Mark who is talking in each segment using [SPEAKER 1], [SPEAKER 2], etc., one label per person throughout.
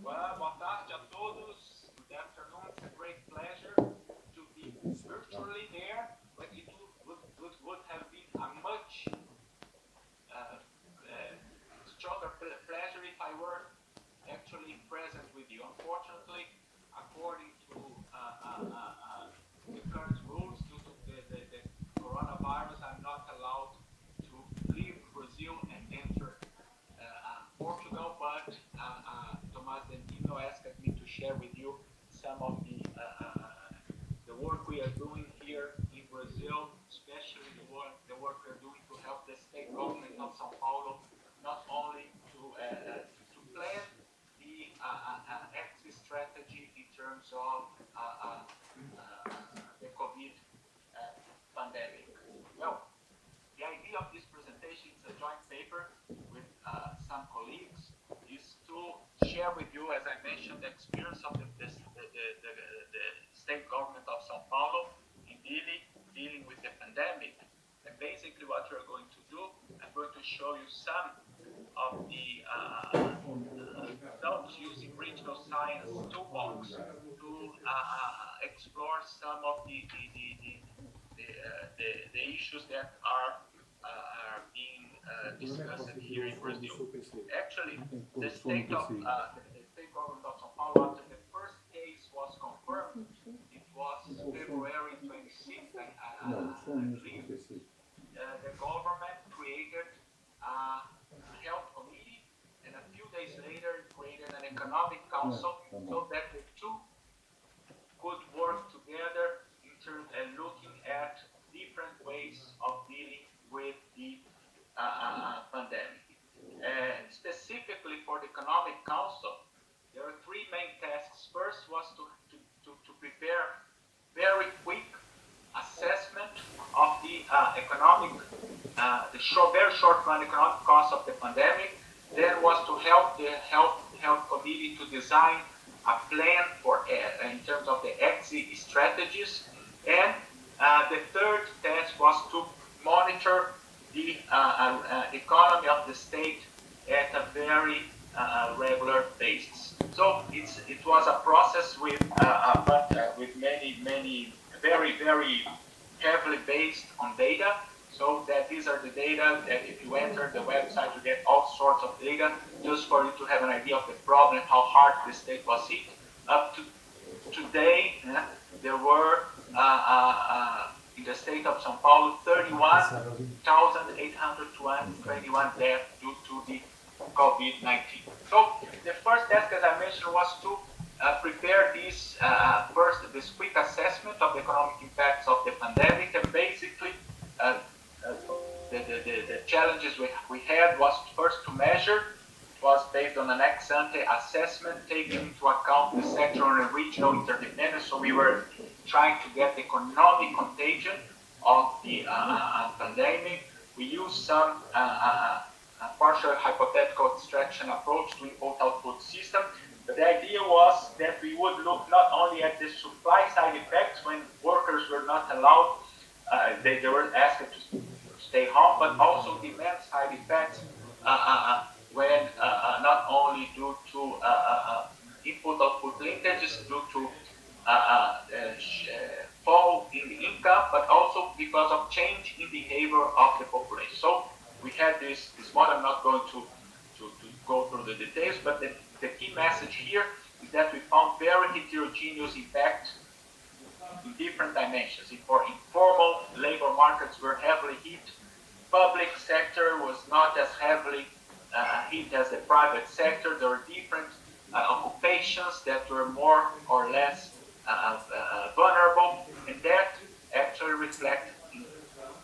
[SPEAKER 1] Well, boa tarde a todos. Good afternoon. It's a great pleasure to be virtually there, but it would have been a much stronger pleasure if I were actually present with you. Unfortunately, according to the current rules, due to the coronavirus, I'm not allowed to leave Brazil and enter Portugal, but Tomás Dentino asked me to share with you some of the work we are doing here in Brazil, especially the work we are doing to help the state government of São Paulo, not only to plan the exit strategy in terms of the COVID pandemic. Well, the idea of this presentation is a joint paper with some colleagues, is to share with you, as I mentioned, the experience of the state government of São Paulo in dealing with the pandemic. And basically what we're going to do, I'm going to show you some of the results using regional science toolbox to explore some of the issues that are being discussed here in Brazil. Actually, the state government of São Paulo, after the first case was confirmed, it was February 26th, I believe, the government created a health committee, and a few days later created an economic council so that the two could work together in terms and looking at different ways of dealing with the pandemic. Specifically for the Economic Council, there are three main tasks. First was to prepare very quick assessment of the very short run economic costs of the pandemic. Then was to help the health committee to design a plan for in terms of the exit strategies. And the third task was to monitor the economy of the state at a very regular basis. So it was a process with many very heavily based on data. So that these are the data that if you enter the website, you get all sorts of data just for you to have an idea of the problem, how hard the state was hit. Up to today, there were in the state of São Paulo 31,821 deaths due to the COVID-19. So the first task, as I mentioned, was to prepare this quick assessment of the economic impacts of the pandemic, and basically the challenges we had was first to measure. It was based on an ex-ante assessment taking into account the sectoral and regional interdependence. So we were trying to get the economic contagion of the pandemic. We used some partial hypothetical extraction approach to input-output system. But the idea was that we would look not only at the supply side effects when workers were not allowed, they were asked to stay home, but also demand side effects when not only due to input-output linkages, due to fall in the income, but also because of change in behavior of the population. So we had this model. I'm not going to go through the details, but the key message here is that we found very heterogeneous impact in different dimensions. For informal labor markets were heavily hit. Public sector was not as heavily hit as the private sector. There were different occupations that were more or less vulnerable, and that actually reflected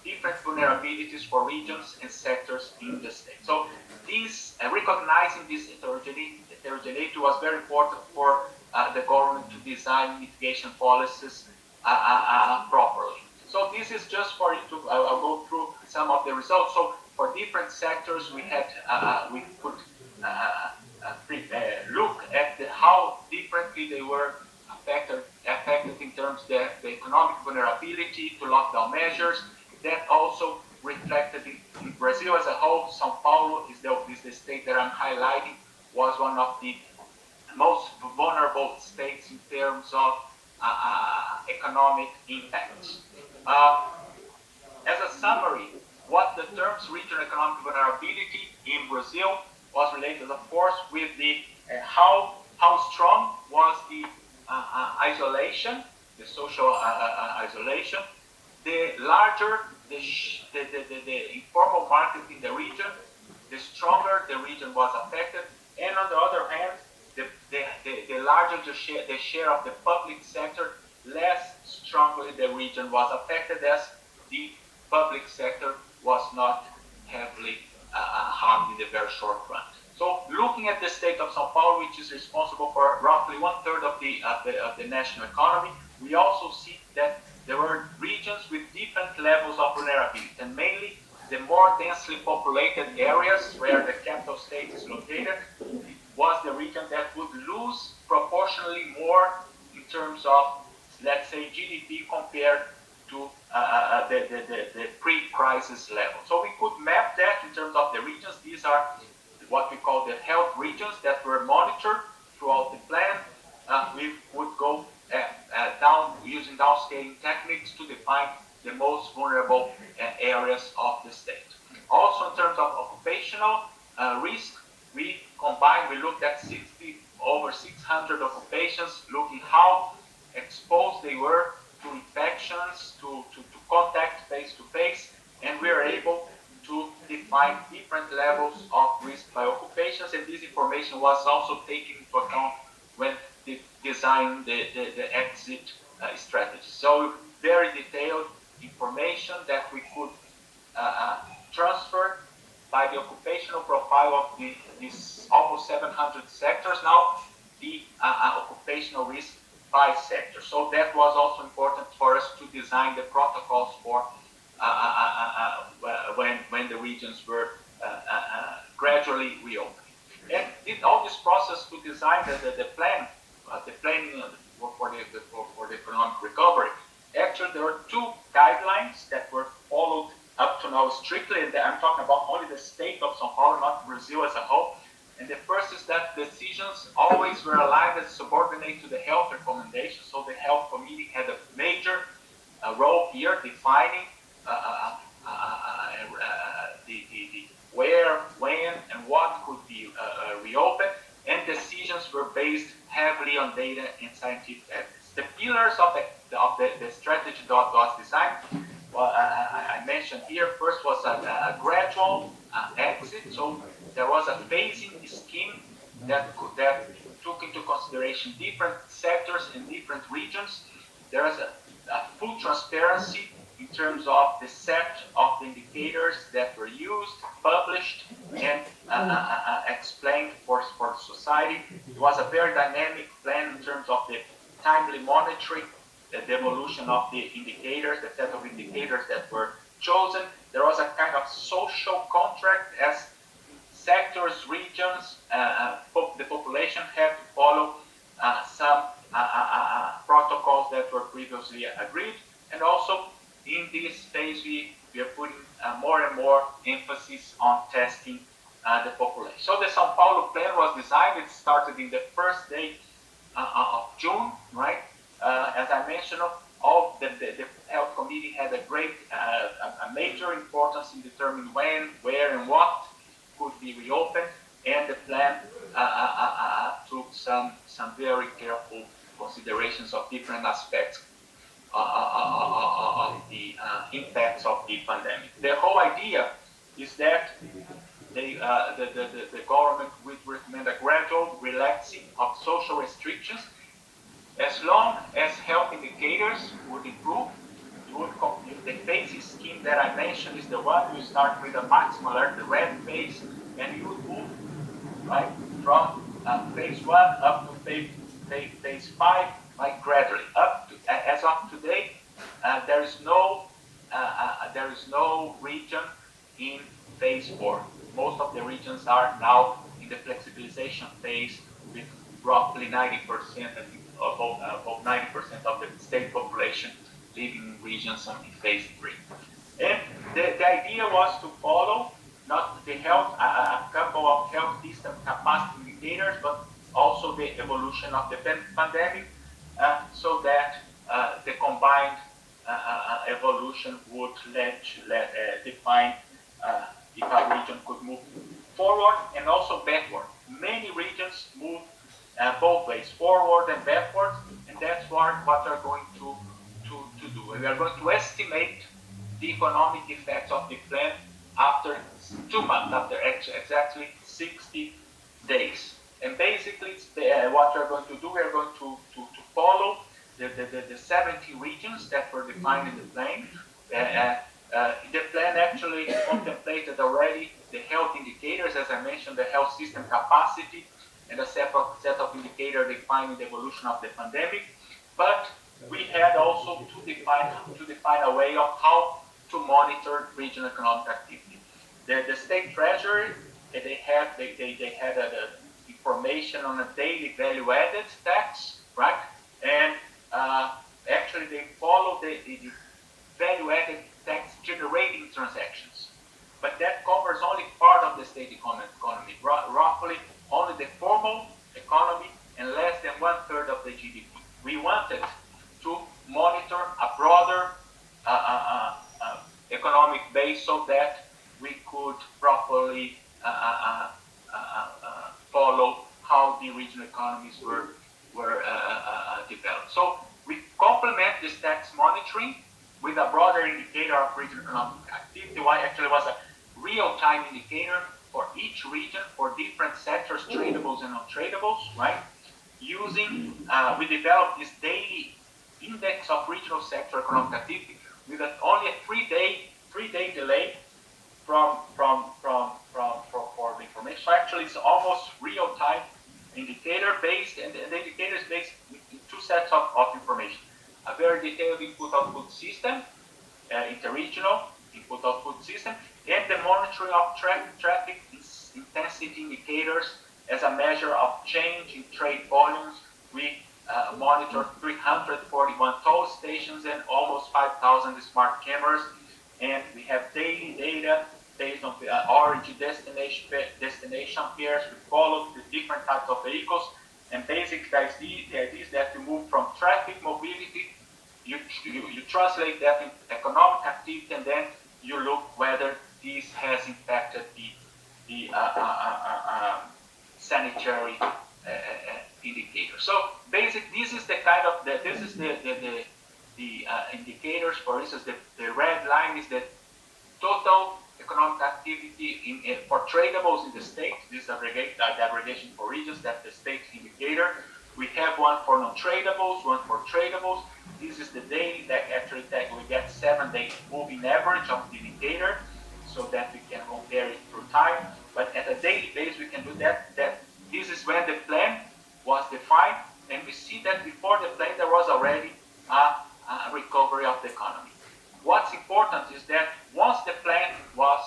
[SPEAKER 1] different vulnerabilities for regions and sectors in the state. So this recognizing this heterogeneity was very important for the government to design mitigation policies properly. So this is just for you to, I'll go through some of the results. So for different sectors, we had we could look at how differently they were affected in terms of the economic vulnerability to lockdown measures. That also reflected in Brazil as a whole. São Paulo is the state that I'm highlighting, was one of the most vulnerable states in terms of economic impacts. As a summary, what the terms regional economic vulnerability in Brazil was related, of course, with the how strong was the isolation, the social isolation. The larger the informal market in the region, the stronger the region was affected. And on the other hand, the larger the share of the public sector, less strongly the region was affected, as the public sector was not heavily harmed in the very short run. So looking at the state of São Paulo, which is responsible for roughly 1/3 of the national economy, we also see that there were regions with different levels of vulnerability, and mainly the more densely populated areas where the capital state is located was the region that would lose proportionally more in terms of, let's say, GDP compared to the pre-crisis level. So we could map that in terms of the regions. These are what we call the health regions that were monitored throughout the plan. We would go down using downscaling techniques to define the most vulnerable areas of the state. Also, in terms of occupational risk, we looked at over 600 occupations, looking how exposed they were to infections, to contact face-to-face, and we are able to define different levels of risk by occupations, and this information was also taken into account when designing the exit strategy. So very detailed information that we could transfer by the occupational profile of these almost 700 sectors now, the occupational risk by sector. So that was also important for us to design the protocols for when the regions were gradually reopening. And in all this process to design the planning for the economic recovery, actually there were two guidelines that were followed up to now strictly, and I'm talking about only the state of São Paulo, not Brazil as a whole. And the first is that decisions always were aligned and subordinate to the health recommendations. So the health committee had a major role here, defining the where, when, and what could be reopened. And decisions were based heavily on data and scientific evidence. The pillars of the strategy that was designed, well, I mentioned here, first was a gradual exit. So there was a phasing scheme that took into consideration different sectors and different regions. There is a full transparency in terms of the set of the indicators that were used, published, and explained for society. It was a very dynamic plan in terms of the timely monitoring, the evolution of the indicators, the set of indicators that were chosen. There was a kind of social contract as sectors, regions, the population had to follow some protocols that were previously agreed. And also in this phase, we are putting more and more emphasis on testing the population. So the São Paulo plan was designed. It started in the first day of June, right? As I mentioned, all the health committee had a major importance in determining when, where, and what could be reopened, and the plan took some very careful considerations of different aspects of the impacts of the pandemic. The whole idea is that the government would recommend a gradual relaxing of social restrictions as long as health indicators would improve. The phase scheme that I mentioned is the one you start with a maximum alert, the red phase, and you would move right from phase 1 up to phase 5, like gradually. As of today, there is no region in phase 4. Most of the regions are now in the flexibilization phase, with roughly 90%, above 90% of the state population living in regions in phase 3. And the idea was to follow not the health, a couple of health system capacity indicators, but also the evolution of the pandemic, so that the combined evolution would define if a region could move forward and also backward. Many regions move both ways, forward and backward, and that's what we're going to do. We are going to estimate the economic effects of the plan after 2 months, after exactly 60 days. And basically, what we're going to do, we're going to follow the 70 regions that were defined in the plan. The plan actually contemplated already the health indicators, as I mentioned, the health system capacity, and a set of indicators defining the evolution of the pandemic. But we had also to define a way of how to monitor regional economic activity. The state treasury, they had information on a daily value-added tax, right? And actually they follow the value-added tax generating transactions. But that covers only part of the state economy, roughly only the formal economy and less than 1/3 of the GDP. We wanted to monitor a broader economic base so that we could properly follow how the regional economies were developed. So we complement this tax monitoring with a broader indicator of regional economic activity. Why actually was a real-time indicator for each region for different sectors, tradables and non-tradables, right? We developed this daily index of regional sector economic activity with only a three-day delay for the information. So actually, it's almost real-time indicator based, and the indicator is based in two sets of information: a very detailed input-output system, interregional input-output system, and the monitoring of traffic intensity indicators as a measure of change in trade volumes. We monitor 341 toll stations and almost 5,000 smart cameras, and we have daily data based on origin destination pairs. We follow the different types of vehicles, and basically the idea is that you move from traffic mobility, you translate that in economic activity, and then you look whether this has impacted the sanitary indicator. So basically, this is the kind of the indicators. For instance, the red line is the total economic activity for tradables in the state. This is aggregation for regions. That's the state indicator. We have one for non-tradables, one for tradables. This is the daily that actually we get 7 days moving average of the indicator, so that we can compare it through time. But at a daily basis, we can do that. This is when the plan was defined, and we see that before the plan there was already a recovery of the economy. What's important is that once the plan was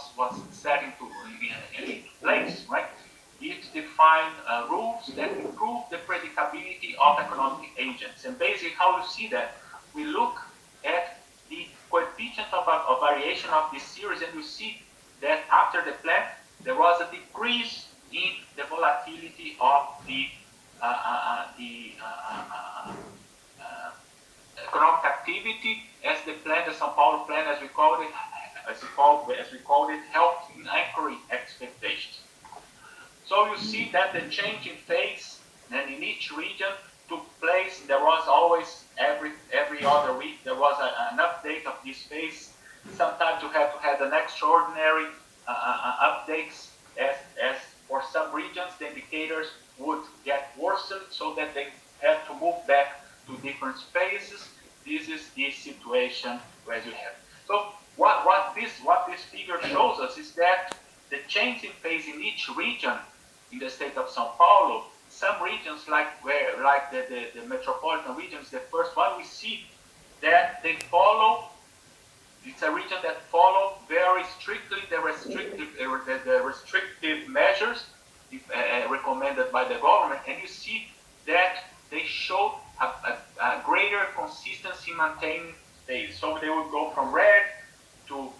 [SPEAKER 1] set into place, right, it defined rules that improve the predictability of economic agents. And basically, how you see that, we look at the coefficient of variation of this series, and you see that after the plan, there was a decrease in the volatility of the economic activity, as the plan, the São Paulo plan, as we called it, helped in anchoring expectations. So you see that the change in phase and in each region took place. There was always every other week there was an update of this phase. Sometimes you have to have an extraordinary updates, as for some regions the indicators would get worsened, so that they have to move back to different phases. This is the situation as you have. So what this figure shows us is that the change in phase in each region in the state of São Paulo, some regions like the metropolitan regions, the first one, we see that they follow. It's a region that follow very strictly the restrictive measures recommended by the government, and you see that they show a greater consistency in maintaining phase. So they would go from red to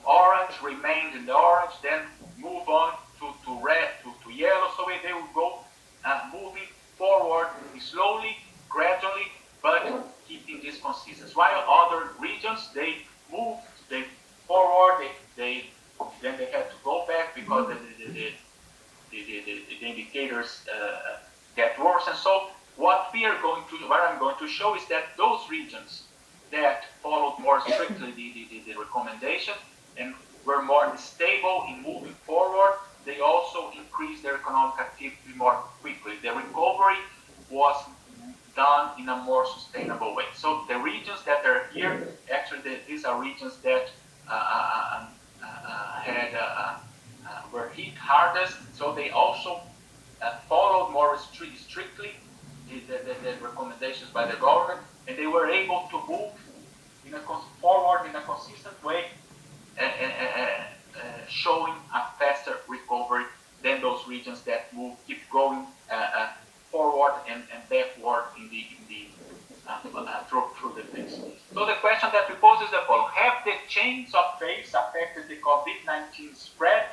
[SPEAKER 1] orange, remained in the orange, then move on to red to yellow. So they would go moving slowly, gradually, but keeping this consistency. While other regions, they moved, they forward, then they had to go back because the indicators get worse. And so what I'm going to show is that those regions that followed more strictly the recommendation and were more stable in moving forward, they also increased their economic activity more quickly. The recovery was done in a more sustainable way. So the regions that are here, actually these are regions that were hit hardest, so they also followed more strictly the recommendations by the government, and they were able to move forward in a consistent way, showing a faster recovery than those regions that keep going forward and backward through the phase. So the question that we pose is the following: have the change of phase affected the COVID-19 spread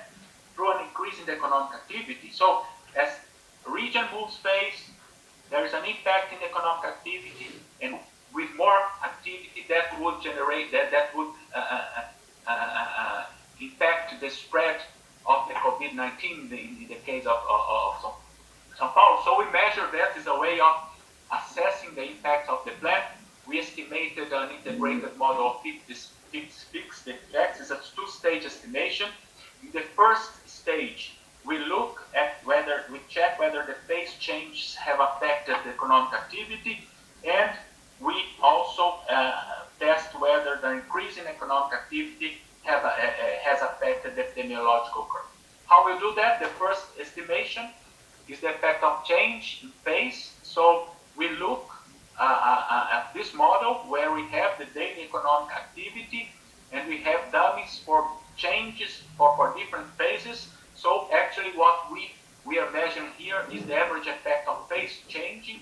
[SPEAKER 1] through an increase in the economic activity? So as a region moves phase, there is an impact in economic activity, and with more activity that would generate, that would impact the spread of the COVID-19 in the case of São Paulo. So we measure that as a way of assessing the impact of the plan. We estimated an integrated model of fixed effects. It's a two-stage estimation. In the first stage, we check whether the phase changes have affected the economic activity, and we also test whether the increase in economic activity has affected the epidemiological curve. How we do that? The first estimation is the effect of change in phase. So we look at this model where we have the daily economic activity, and we have dummies for changes for different phases. So actually what we are measuring here is the average effect of phase change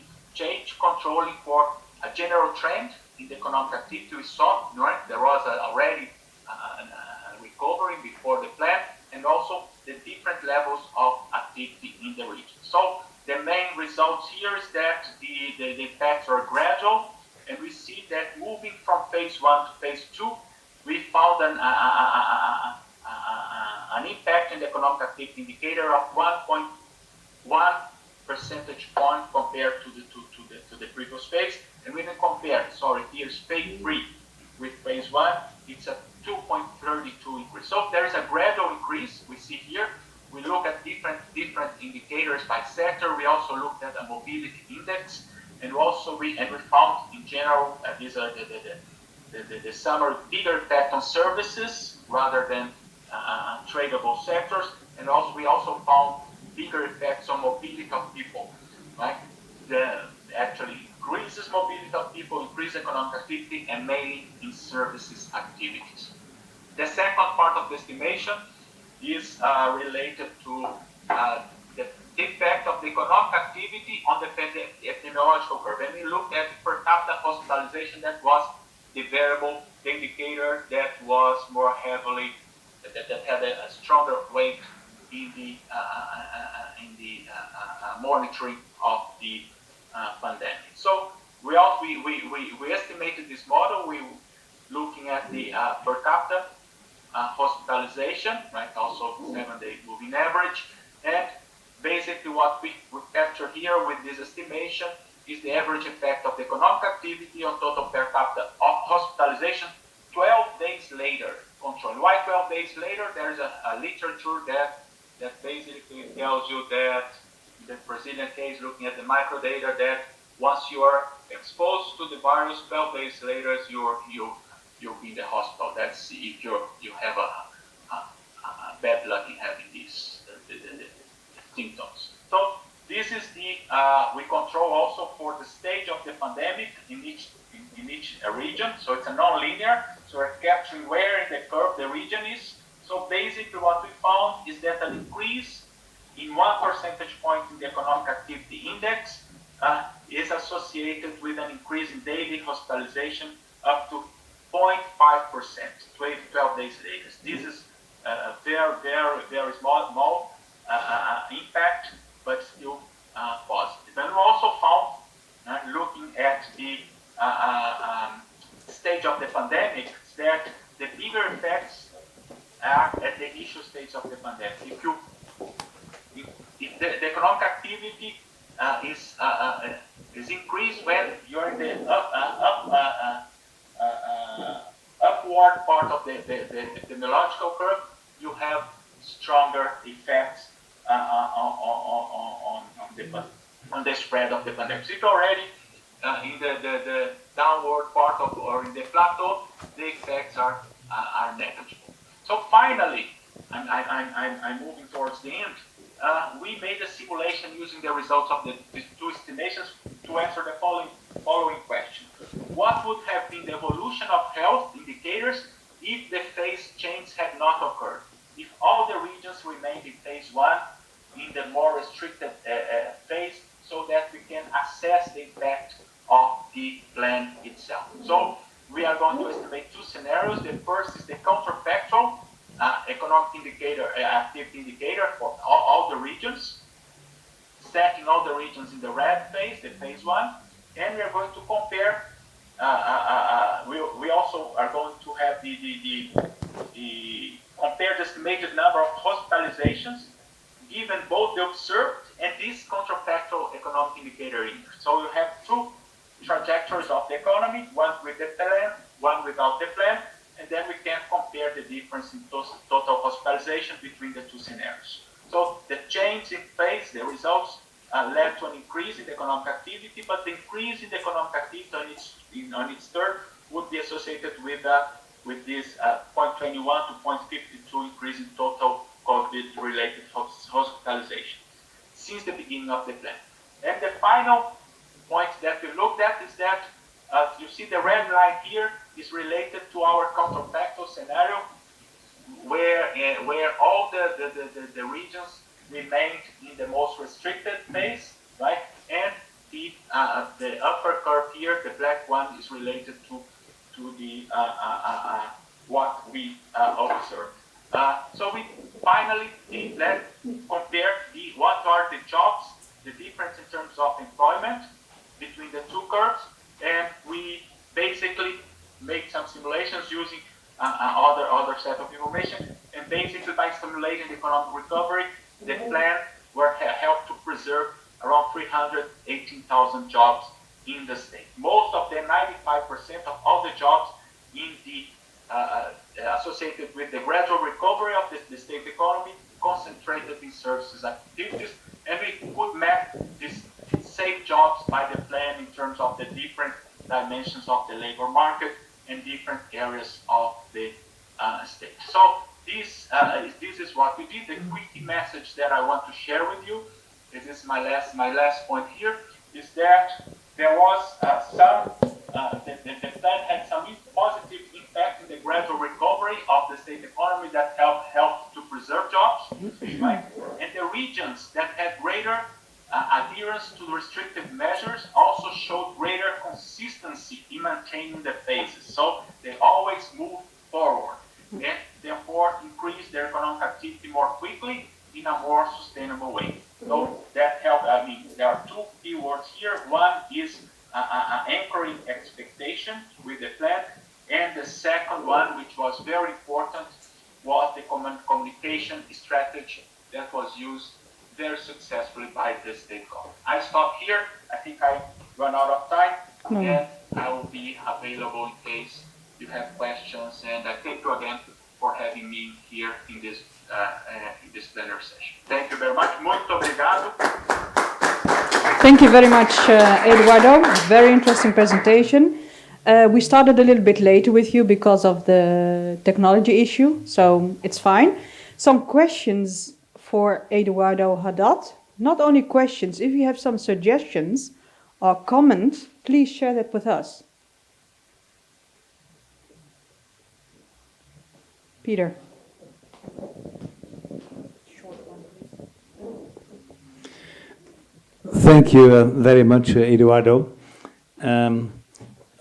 [SPEAKER 1] controlling for a general trend in the economic activity. We saw, right, there was already a recovery before the plan, and also the different levels of activity in the region. So the main results here is that the effects are gradual, and we see that moving from phase 1 to phase 2, we found an impact in the economic activity indicator of 1.1 percentage point compared to the previous phase. And when we compare, here's phase 3 with phase 1, it's a 2.32 increase. So there is a gradual increase we see here. We look at different indicators by sector. We also looked at a mobility index, and also we found in general these are the summary bigger effect on services rather than tradable sectors, and we also found bigger effects on mobility of people, right? Actually increases mobility of people, increases economic activity, and mainly in services activities. The second part of the estimation is related to the effect of the economic activity on the epidemiological curve. And we looked at per capita hospitalization. That was the variable, the indicator that was more heavily, that had a stronger weight in the monitoring of the pandemic. So we estimated this model. We looking at the per capita hospitalization, right? Also 7-day moving average, and basically what we capture here with this estimation is the average effect of the economic activity on total per capita of hospitalization 12 days later control. Why 12 days later? There is a literature that basically tells you that the Brazilian case, looking at the microdata, that once you are exposed to the virus, 12 days later you'll be in the hospital. That's if you have a bad luck in having these the symptoms. So this is we control also for the stage of the pandemic in each region. So it's a non-linear. So we're capturing where in the curve the region is. So basically what we found is that an increase in 1 percentage point in the economic activity index is associated with an increase in daily hospitalization up to 0.5%, 12 days later. This is a very, very, very small impact, but still positive. And we also found the stage of the pandemic is that the bigger effects are at the initial stage of the pandemic. If the economic activity is increased when you're in the upward part of the epidemiological curve, you have stronger effects on the spread of the pandemic. So if already in the downward part of, or in the plateau, the effects are negligible. So finally, I'm moving towards the end. We made a simulation using the results of these two estimations to answer the following question. What would have been the evolution of health indicators if the phase change had not occurred? If all the regions remained in phase 1 in the more restricted phase, so that we can assess the impact of the plan itself. So we are going to estimate two scenarios. The first is the counterfactual economic indicator, activity indicator for all the regions, setting all the regions in the red phase, the phase 1, and we are going to compare. We also are going to have compare the estimated number of hospitalizations given both the observed and this counterfactual economic indicator in. So you have two trajectories of the economy, one with the plan, one without the plan, and then we can compare the difference in total hospitalization between the two scenarios. So the change in phase, the results led to an increase in the economic activity, but the increase in the economic activity on its turn would be associated with this 0.21 to 0.52 increase in total COVID-related hospitalization since the beginning of the plan. And the final point that we looked at is that you see the red line here is related to our counterfactual scenario, where all the regions remained in the most restricted phase, right? And the upper curve here, the black one, is related to the what we observed. So we finally did that, compare what are the jobs, the difference in terms of employment between the two curves, and we basically make some simulations using other set of information, and basically by stimulating the economic recovery, the plan helped to preserve around 318,000 jobs in the state. Most of the 95% of all the jobs in the associated with the gradual recovery of the state economy concentrated in services activities, and we could map these safe jobs by the plan in terms of the different dimensions of the labor market and different areas of the state. So this is what we did. The quick message that I want to share with you, this is my last point here, is that there was the plan had some positive impact in the gradual recovery of the state economy that helped to preserve jobs, right? And the regions that had greater adherence to restrictive measures also showed greater consistency in maintaining the phases. So they always moved forward and therefore increased their economic activity more quickly in a more sustainable way. So that helped. I mean, there are two keywords here. One is anchoring expectation with the plan, and the second one, which was very important, was the communication strategy that was used very successfully by the state government. I stop here. I think I run out of time, and I will be available in case you have questions. And I thank you again for having me here in this plenary session. Thank you very much. Muito obrigado.
[SPEAKER 2] Thank you very much, Eduardo. Very interesting presentation. We started a little bit later with you because of the technology issue, so it's fine. Some questions for Eduardo Haddad. Not only questions, if you have some suggestions or comments, please share that with us. Peter.
[SPEAKER 3] Thank you very much, Eduardo.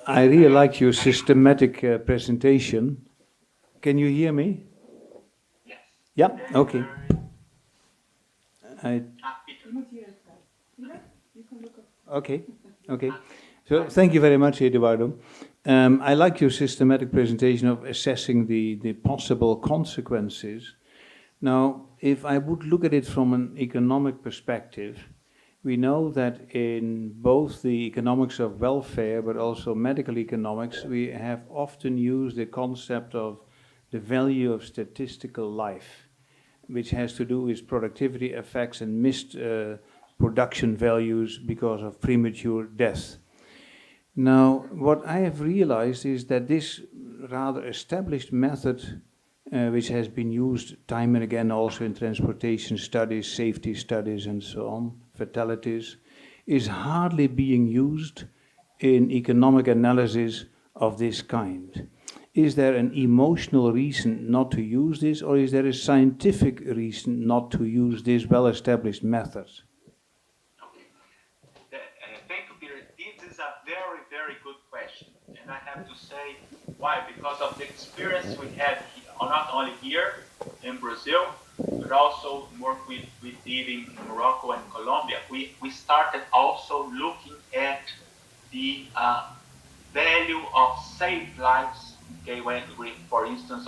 [SPEAKER 3] I really like your systematic presentation. Can you hear me?
[SPEAKER 1] Yes.
[SPEAKER 3] Yeah, okay. Okay, okay. So thank you very much, Eduardo. I like your systematic presentation of assessing the possible consequences. Now, if I would look at it from an economic perspective, we know that in both the economics of welfare, but also medical economics, we have often used the concept of the value of statistical life, which has to do with productivity effects and missed production values because of premature death. Now, what I have realized is that this rather established method, which has been used time and again also in transportation studies, safety studies and so on, fatalities, is hardly being used in economic analysis of this kind. Is there an emotional reason not to use this, or is there a scientific reason not to use this well-established method?
[SPEAKER 1] Thank you, Peter. This is a very, very good question. And I have to say why. Because of the experience we had not only here in Brazil, but also work we did in Morocco and Colombia. We started also looking at the value of saved lives, okay, when we, for instance,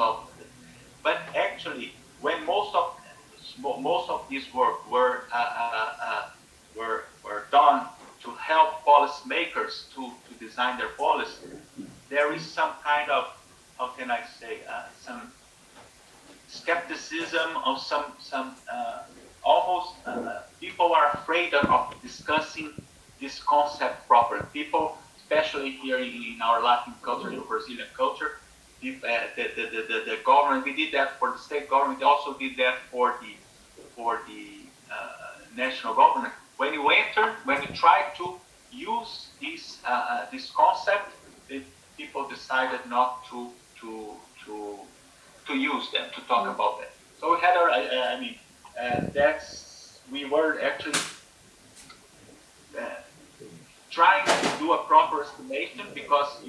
[SPEAKER 1] but actually, when most of this work were done to help policymakers to design their policy, there is some kind of, how can I say, some skepticism of some almost people are afraid of discussing this concept properly. People, especially here in our Latin culture, in Brazilian culture, the government, we did that for the state government, they also did that for the national government. When you try to use this concept, people decided not to use them, to talk about that. So we had we were actually trying to do a proper estimation, because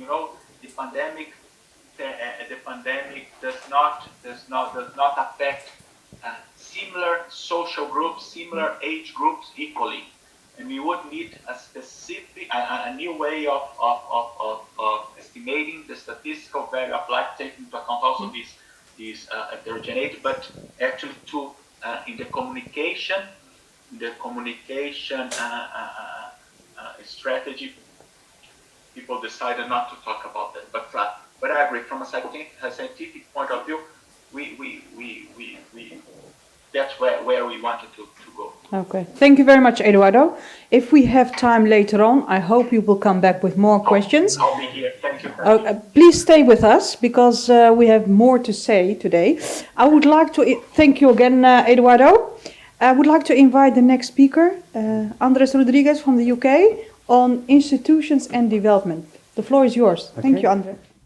[SPEAKER 1] the pandemic does not affect similar social groups, similar age groups equally, and we would need a new way of estimating the statistical value of life, taking into account also these heterogeneity, but actually in the communication strategy, people decided not to talk about that. But I agree, from a scientific point of view, that's where we wanted to go.
[SPEAKER 2] Okay, thank you very much, Eduardo. If we have time later on, I hope you will come back with more questions.
[SPEAKER 1] I'll be here. Thank you.
[SPEAKER 2] Please stay with us, because we have more to say today. I would like to thank you again, Eduardo. I would like to invite the next speaker, Andres Rodriguez from the UK, on institutions and development. The floor is yours. Okay. Thank you, Andre.